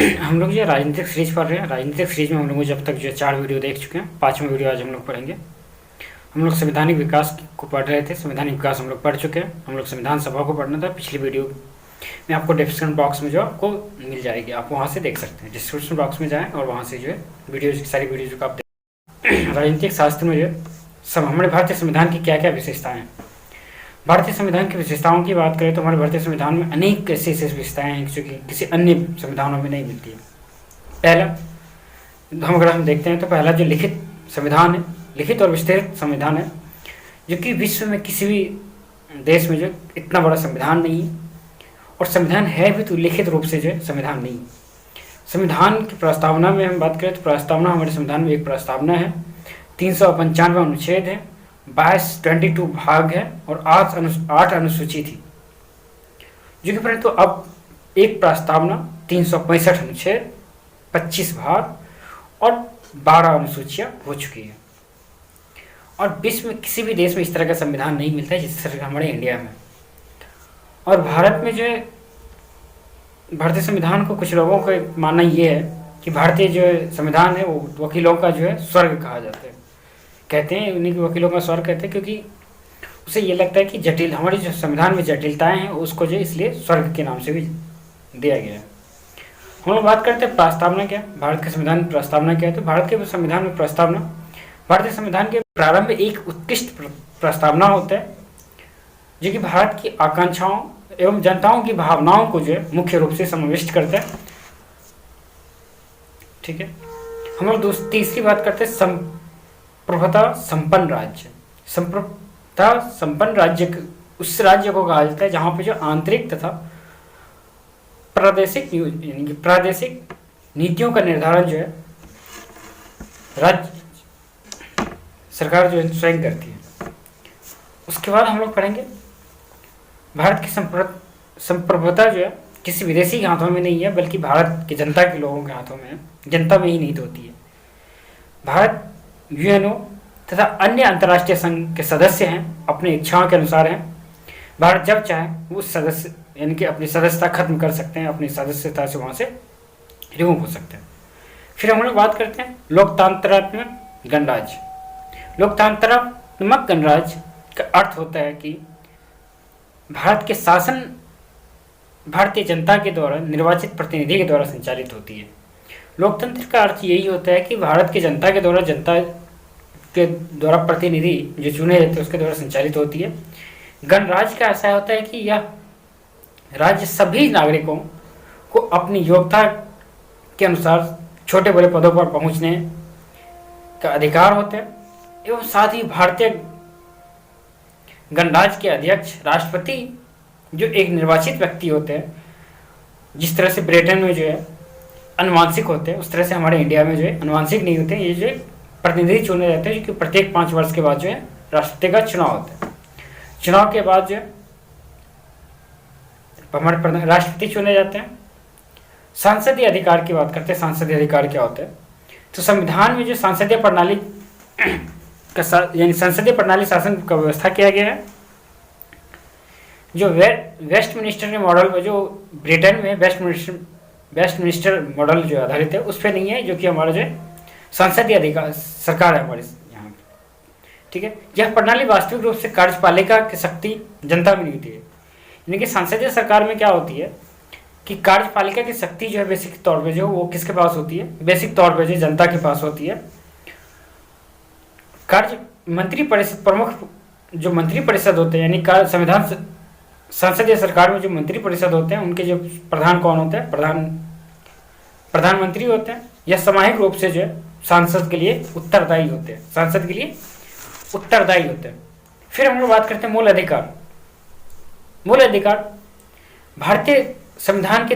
हम लोग जो राजनीतिक सीरीज पढ़ रहे हैं, राजनीतिक सीरीज में हम लोग जब तक जो 4 वीडियो देख चुके हैं, 5वां वीडियो आज हम लोग पढ़ेंगे। हम लोग संवैधानिक विकास को पढ़ रहे थे, संवैधानिक विकास हम लोग पढ़ चुके हैं। हम लोग संविधान सभा को पढ़ना था। पिछली वीडियो में आपको डिस्क्रिप्शन बॉक्स में जो आपको मिल जाएगी, आप वहाँ से देख सकते हैं। डिस्क्रिप्शन बॉक्स में जाएँ और वहाँ से जो है वीडियो की सारी वीडियो को आप देखें। राजनीतिक शास्त्र में जो है सब हमारे भारतीय संविधान की क्या क्या विशेषताएँ हैं। भारतीय संविधान की विशेषताओं की बात करें तो हमारे भारतीय संविधान में अनेक ऐसी विशेषताएं हैं जो कि किसी अन्य संविधानों में नहीं मिलती है। पहला अगर हम देखते हैं तो पहला जो लिखित संविधान है, लिखित और विस्तृत संविधान है, जो कि विश्व में किसी भी देश में जो इतना बड़ा संविधान नहीं है। और संविधान है भी तो लिखित रूप से जो है संविधान नहीं। संविधान की प्रस्तावना में हम बात करें तो प्रस्तावना हमारे संविधान में एक प्रस्तावना है, 395 अनुच्छेद है, 22 भाग है और 8 अनुसूची थी, जो कि परंतु अब एक प्रस्तावना 365 अनुच्छेद, 25 भाग और 12 अनुसूचियाँ हो चुकी है। और विश्व में किसी भी देश में इस तरह का संविधान नहीं मिलता है जिस तरह का हमारे इंडिया में। और भारत में जो है भारतीय संविधान को कुछ लोगों का मानना ये है कि भारतीय जो संविधान है वो वकीलों का जो है स्वर्ग कहा जाता है। कहते हैं उन्हीं के वकीलों का स्वर्ग कहते हैं, क्योंकि उसे ये लगता है कि जटिल हमारे जो संविधान में जटिलताएं हैं उसको जो इसलिए स्वर्ग के नाम से भी दिया गया है। हम लोग बात करते हैं प्रस्तावना क्या, भारत के संविधान में प्रस्तावना क्या है। तो भारत के संविधान में प्रस्तावना भारतीय संविधान के प्रारंभ में एक उत्कृष्ट प्रस्तावना होता है, जो कि भारत की आकांक्षाओं एवं जनताओं की भावनाओं को जो है मुख्य रूप से समाविष्ट करता है। ठीक है, हम लोग तीसरी बात करते हैं संप्रभुता संपन्न राज्य। संप्रभुता संपन्न राज्य उस राज्य को कहा जाता है जहां पे जो आंतरिक तथा प्रादेशिक यानी कि प्रादेशिक नीतियों का निर्धारण जो है राज्य सरकार जो है स्वयं करती है। उसके बाद हम लोग पढ़ेंगे भारत की संप्रभुता जो है किसी विदेशी के हाथों में नहीं है, बल्कि भारत की जनता के लोगों के हाथों में है। जनता में ही नीत होती है। भारत यूएनओ तथा अन्य अंतर्राष्ट्रीय संघ के सदस्य हैं, अपनी इच्छाओं के अनुसार हैं। भारत जब चाहे उस सदस्य यानी कि अपनी सदस्यता खत्म कर सकते हैं, अपनी सदस्यता से वहाँ से रिमूव हो सकते हैं। फिर हम लोग बात करते हैं लोकतंत्रात्मक गणराज्य। लोकतंत्रात्मक गणराज्य का अर्थ होता है कि भारत के शासन भारतीय जनता के द्वारा निर्वाचित प्रतिनिधि के द्वारा संचालित होती है। लोकतंत्र का अर्थ यही होता है कि भारत की जनता के द्वारा प्रतिनिधि जो चुने जाते हैं उसके द्वारा संचालित होती है। गणराज्य का ऐसा होता है कि यह राज्य सभी नागरिकों को अपनी योग्यता के अनुसार छोटे बड़े पदों पर पहुंचने का अधिकार होता है। एवं साथ ही भारतीय गणराज्य के अध्यक्ष राष्ट्रपति जो एक निर्वाचित व्यक्ति होते हैं, जिस तरह से ब्रिटेन में जो है अनुवांशिक होते हैं, उस तरह से हमारे इंडिया में जो है अनुवांशिक नहीं होते हैं। ये जो प्रतिनिधि चुने जाते हैं, जो कि प्रत्येक 5 वर्ष के बाद जो है राष्ट्रपति का चुनाव होता है। चुनाव के बाद जो है हमारे राष्ट्रपति चुने जाते हैं। सांसदीय अधिकार की बात करते हैं। सांसदीय अधिकार क्या होता है? तो संविधान में जो संसदीय प्रणाली यानी संसदीय प्रणाली शासन का व्यवस्था किया गया है, जो वेस्टमिनिस्टर के मॉडल पर, जो ब्रिटेन में वेस्टमिनिस्टर मॉडल जो आधारित है उस पर नहीं है, जो कि हमारा जो संसदीय अधिकार सरकार है हमारे यहाँ पे। ठीक है, यह प्रणाली वास्तविक रूप से कार्यपालिका की शक्ति जनता में नहीं होती है। यानी कि संसदीय सरकार में क्या होती है कि कार्यपालिका की शक्ति जो है बेसिक तौर पे जो वो किसके पास होती है? बेसिक तौर पे जो जनता के पास होती है। कार्य मंत्री परिषद प्रमुख जो मंत्री परिषद होते हैं, यानी संविधान संसदीय सरकार में जो मंत्री परिषद होते हैं उनके जो प्रधान कौन होते हैं? प्रधानमंत्री होते हैं। यह सामूहिक रूप से जो है सांसद के लिए उत्तरदायी होते हैं, सांसद के लिए उत्तरदायी होते हैं। फिर हम लोग बात करते हैं मूल अधिकार। मूल अधिकार भारतीय संविधान के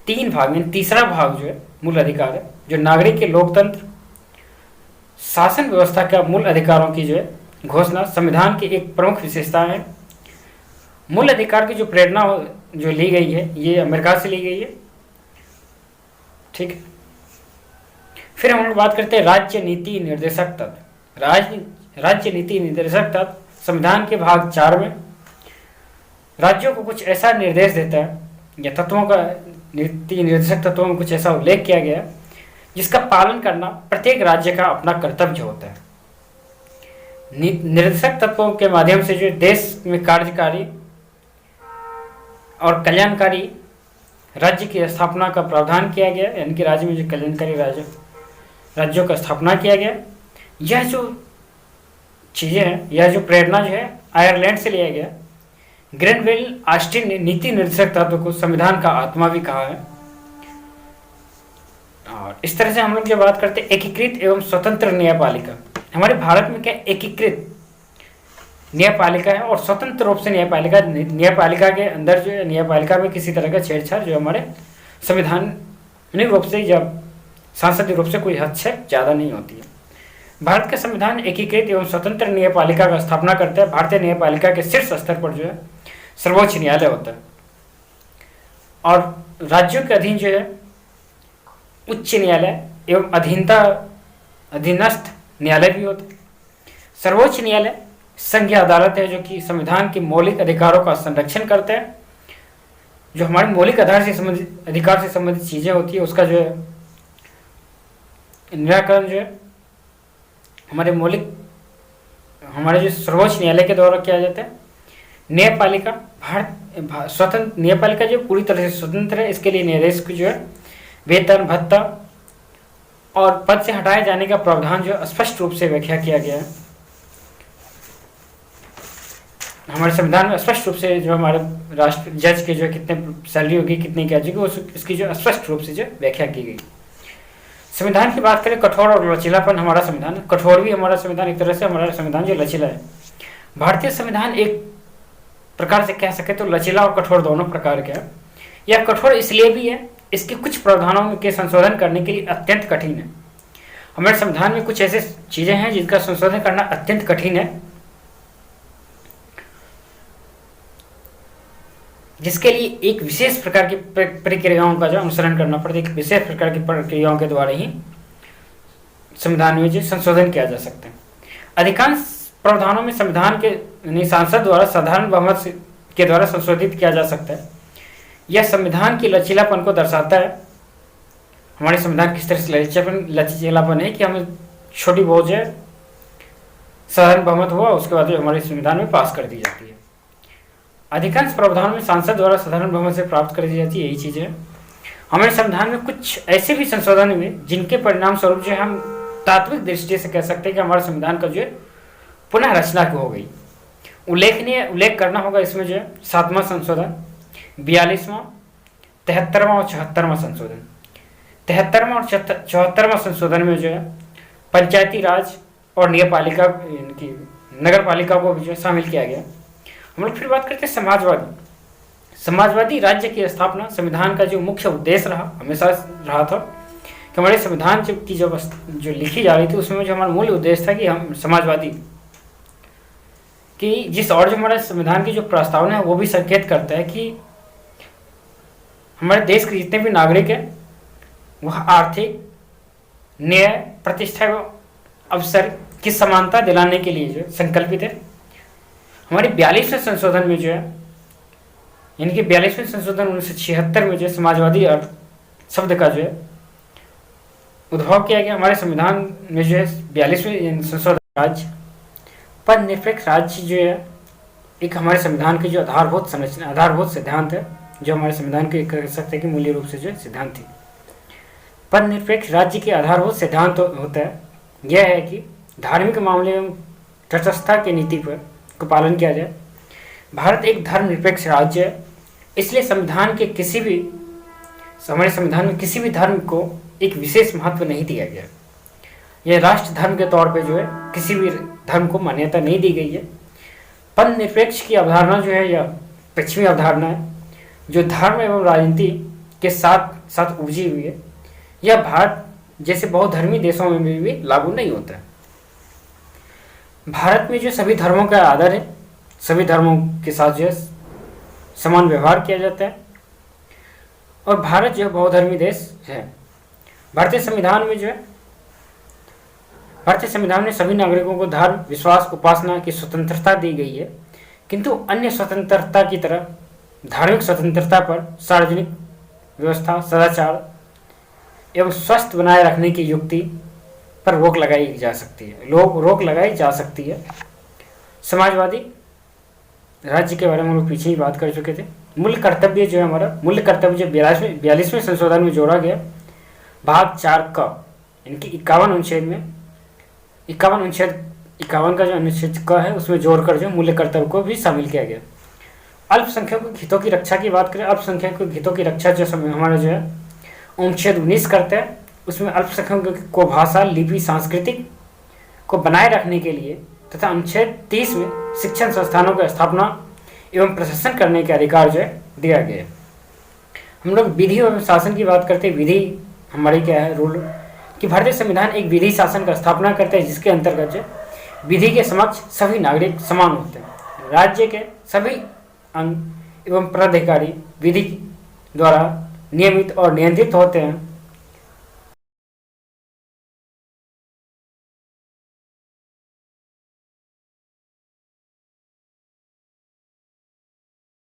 3 भाग में तीसरा भाग जो है मूल अधिकार है, जो नागरिक के लोकतंत्र शासन व्यवस्था का मूल अधिकारों की जो है घोषणा संविधान की एक प्रमुख विशेषता है। मूल अधिकार की जो प्रेरणा जो ली गई है ये अमेरिका से ली गई है। ठीक है, फिर हम लोग बात करते हैं राज्य नीति निर्देशक तत्व। राज्य नीति निर्देशक तत्व संविधान के भाग 4 में राज्यों को कुछ ऐसा निर्देश देता है या नीति निर्देशक तत्वों में कुछ ऐसा उल्लेख किया गया जिसका पालन करना प्रत्येक राज्य का अपना कर्तव्य होता है। निर्देशक तत्वों के माध्यम से जो देश में कार्यकारी और कल्याणकारी राज्य की स्थापना का प्रावधान किया गया, यानी कि राज्य में जो कल्याणकारी राज्यों का स्थापना किया गया। यह जो चीज़ें हैं, यह जो प्रेरणा जो है आयरलैंड से लिया गया। ग्रेनवेल ऑस्टिन ने नीति निर्देशक तत्व को संविधान का आत्मा भी कहा है। और इस तरह से हम लोग जब बात करते हैं एकीकृत एवं स्वतंत्र न्यायपालिका, हमारे भारत में क्या एकीकृत न्यायपालिका है और स्वतंत्र रूप से न्यायपालिका के अंदर जो है न्यायपालिका में किसी तरह का छेड़छाड़ जो हमारे संवैधानिक रूप से जब सांसदीय रूप से कोई हस्तक्षेप ज़्यादा नहीं होती है। भारत का संविधान एकीकृत एवं स्वतंत्र न्यायपालिका का स्थापना करता है। भारतीय न्यायपालिका के शीर्ष स्तर पर जो है सर्वोच्च न्यायालय होता है और राज्यों के अधीन जो है उच्च न्यायालय एवं अधीनस्थ न्यायालय भी होते हैं। सर्वोच्च न्यायालय संघीय अदालत है जो कि संविधान के मौलिक अधिकारों का संरक्षण करता है। जो हमारे मौलिक अधिकार से संबंधित चीज़ें होती है उसका जो है निराकरण जो है हमारे जो सर्वोच्च न्यायालय के द्वारा किया जाता है। न्यायपालिका स्वतंत्र न्यायपालिका जो पूरी तरह से स्वतंत्र है। इसके लिए न्यायाधीश को जो है वेतन भत्ता और पद से हटाए जाने का प्रावधान जो स्पष्ट रूप से व्याख्या किया गया है। हमारे संविधान में स्पष्ट रूप से जो हमारे राष्ट्र जज के जो कितने सैलरी होगी कितनी क्या होगी इसकी जो स्पष्ट रूप से जो व्याख्या की गई। संविधान की बात करें कठोर और लचीलापन, हमारा संविधान कठोर भी हमारा संविधान एक तरह से हमारा संविधान जो लचीला है। भारतीय संविधान एक प्रकार से कह सके तो लचीला और कठोर दोनों प्रकार का है। यह कठोर इसलिए भी है इसके कुछ प्रावधानों के संशोधन करने के लिए अत्यंत कठिन है। हमारे संविधान में कुछ ऐसे चीजें हैं जिनका संशोधन करना अत्यंत कठिन है, जिसके लिए एक विशेष प्रकार की प्रक्रियाओं का जो अनुसरण करना पड़ता है। एक विशेष प्रकार की प्रक्रियाओं के द्वारा ही संविधान में जो संशोधन किया जा सकता है। अधिकांश प्रावधानों में संविधान के सांसद द्वारा साधारण बहुमत के द्वारा संशोधित किया जा सकता है। यह संविधान की लचीलापन को दर्शाता है। हमारे संविधान किस तरह से लचीलापन है कि हमें छोटी बहुत जो साधारण बहुमत हुआ उसके बाद जो हमारे संविधान में पास कर दी जाती है। अधिकांश प्रावधानों में सांसद द्वारा साधारण बहुमत से प्राप्त कर दी जाती है। यही चीज़ है। हमारे संविधान में कुछ ऐसे भी संशोधन हुए जिनके परिणाम स्वरूप जो हम तात्विक दृष्टि से कह सकते हैं कि हमारे संविधान का जो है पुनः रचना हो गई। उल्लेख करना होगा इसमें जो है 7वां संशोधन, 42वां, 73वां और 74वां संशोधन। 73वां और 74वां संशोधन में जो है पंचायती राज और न्यायपालिका इनकी नगर पालिका को भी जो है शामिल किया गया। हम लोग फिर बात करते हैं समाजवादी राज्य की संविधान का जो मुख्य उद्देश्य हमेशा रहा था कि हमारे संविधान की जो लिखी जा रही थी उसमें जो हमारा मूल उद्देश्य था कि हम समाजवादी कि जिस और जो हमारे संविधान की जो प्रस्तावना है वो भी संकेत करता है कि हमारे देश के जितने भी नागरिक हैं वह आर्थिक न्याय प्रतिष्ठा एवं अवसर की समानता दिलाने के लिए जो संकल्पित है। हमारे 42वें संशोधन में जो है यानी कि 42वें संशोधन 1976 में जो समाजवादी और शब्द का जो है उद्भव किया गया। हमारे संविधान में जो है 42वें संशोधन राज्य पर निरपेक्ष राज्य जो है एक हमारे संविधान की जो आधारभूत सिद्धांत है जो हमारे संविधान के कह सकते हैं कि मूल्य रूप से जो सिद्धांत थी। पर निरपेक्ष राज्य के आधारभूत सिद्धांत होता है यह है कि धार्मिक मामले में तटस्थता की नीति पर को पालन किया जाए। भारत एक धर्मनिरपेक्ष राज्य है, इसलिए हमारे संविधान में किसी भी धर्म को एक विशेष महत्व नहीं दिया गया। यह राष्ट्र धर्म के तौर पे जो है किसी भी धर्म को मान्यता नहीं दी गई है। पंथ निरपेक्ष की अवधारणा जो है यह पश्चिमी अवधारणा है जो धर्म एवं राजनीति के साथ साथ उपजी हुई है। यह भारत जैसे बहुधर्मी देशों में भी लागू नहीं होता है। भारत में जो सभी धर्मों का आदर है, सभी धर्मों के साथ जो है समान व्यवहार किया जाता है और भारत जो बहुधर्मी देश है। भारतीय संविधान में सभी नागरिकों को धर्म विश्वास उपासना की स्वतंत्रता दी गई है, किंतु अन्य स्वतंत्रता की तरह धार्मिक स्वतंत्रता पर सार्वजनिक व्यवस्था, सदाचार एवं स्वस्थ बनाए रखने की युक्ति पर रोक लगाई जा सकती है, रोक लगाई जा सकती है। समाजवादी राज्य के बारे में हम लोग पीछे ही बात कर चुके थे। मूल्य कर्तव्य जो है हमारा, मूल्य कर्तव्य जो 42वें संशोधन में जोड़ा गया, भाग 4 का, इनकी 51 अनुच्छेद में 51 का जो अनुच्छेद क है उसमें जोड़कर जो मूल्य कर्तव्य को भी शामिल किया गया। अल्पसंख्यकों के हितों की रक्षा की बात करें, अल्पसंख्यकों के हितों की रक्षा जो हमारा जो है अनुच्छेद 19 करते हैं, उसमें अल्पसंख्यकों को भाषा, लिपि, सांस्कृतिक को बनाए रखने के लिए तथा अनुच्छेद 30 में शिक्षण संस्थानों की स्थापना एवं प्रशासन करने के अधिकार जो है दिया गया है। हम लोग विधि एवं शासन की बात करते हैं। विधि हमारी क्या है, रूल कि भारतीय संविधान एक विधि शासन का स्थापना करते हैं, जिसके अंतर्गत जो विधि के समक्ष सभी नागरिक समान होते हैं। राज्य के सभी अंग एवं पदाधिकारी विधि द्वारा नियमित और नियंत्रित होते हैं।